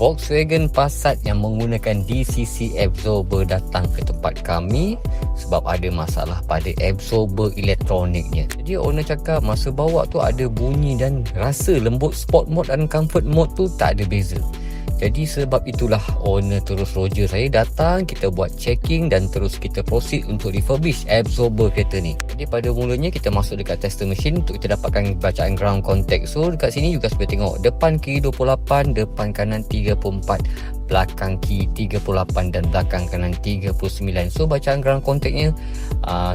Volkswagen Passat yang menggunakan DCC absorber datang ke tempat kami sebab ada masalah pada absorber elektroniknya. Jadi owner cakap masa bawa tu ada bunyi dan rasa lembut. Sport mode dan comfort mode tu tak ada beza. Jadi sebab itulah owner terus Roger saya datang, kita buat checking dan terus kita proceed untuk refurbish absorber kereta ni. Jadi pada mulanya kita masuk dekat tester machine untuk kita dapatkan bacaan ground contact. So dekat sini juga boleh tengok depan kiri 28, depan kanan 34, belakang kiri 38 dan belakang kanan 39. So bacaan ground contactnya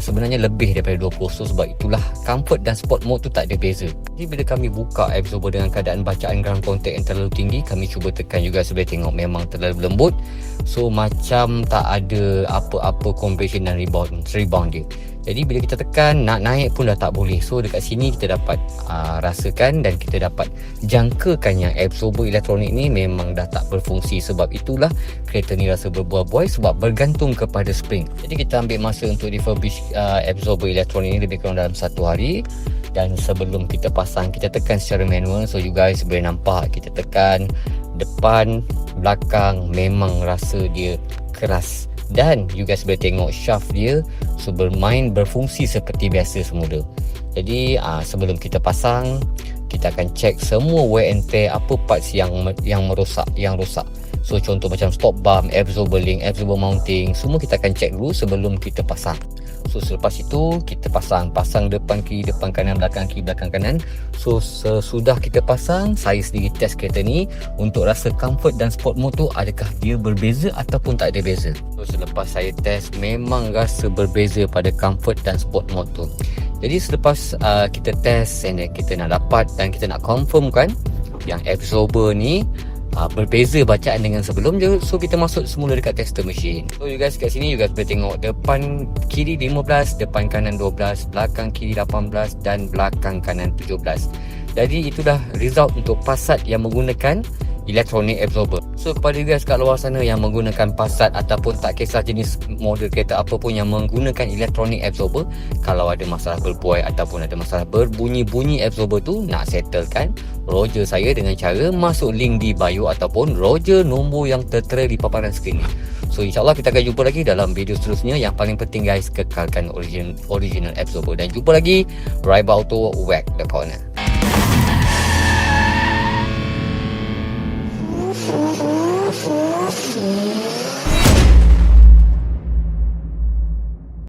sebenarnya lebih daripada 20. So sebab itulah comfort dan sport mode tu tak ada beza. Jadi bila kami buka absorber dengan keadaan bacaan ground contact yang terlalu tinggi, kami cuba tekan juga boleh tengok memang terlalu lembut. So macam tak ada apa-apa compression dan rebound dia. Jadi bila kita tekan nak naik pun dah tak boleh. So dekat sini kita dapat rasakan dan kita dapat jangkakan yang absorber elektronik ni memang dah tak berfungsi. Sebab itulah kereta ni rasa berbuai-buai sebab bergantung kepada spring. Jadi kita ambil masa untuk refurbish absorber elektronik ni lebih kurang dalam 1 hari. Dan sebelum kita pasang, kita tekan secara manual. So you guys boleh nampak kita tekan depan, belakang, memang rasa dia keras. Dan you guys boleh tengok shaft dia berfungsi seperti biasa semula. Jadi sebelum kita pasang, kita akan check semua wear and tear, apa parts yang rosak. So contoh macam stop bump, absorber link, absorber mounting, semua kita akan check dulu sebelum kita pasang. So selepas itu kita pasang depan kiri, depan kanan, belakang kiri, belakang kanan. So sesudah kita pasang, saya sendiri test kereta ni untuk rasa comfort dan sport mode tu adakah dia berbeza ataupun tak ada beza. So selepas saya test, memang rasa berbeza pada comfort dan sport mode tu. Jadi selepas kita test and then kita nak dapat dan kita nak confirmkan yang absorber ni berbeza bacaan dengan sebelum je. So kita masuk semula dekat tester machine. So you guys kat sini you guys boleh tengok depan kiri 15, depan kanan 12, belakang kiri 18 dan belakang kanan 17. Jadi itulah result untuk Passat yang menggunakan electronic absorber. So kepada you guys kat luar sana yang menggunakan Passat ataupun tak kisah jenis model kereta apa pun yang menggunakan electronic absorber, kalau ada masalah berbuai ataupun ada masalah berbunyi-bunyi absorber tu, nak settlekan, Roger saya dengan cara masuk link di bio ataupun Roger nombor yang tertera di paparan skrin ni. So insyaAllah kita akan jumpa lagi dalam video seterusnya. Yang paling penting guys, kekalkan original absorber. Dan jumpa lagi Raiba Auto Whack the Corner.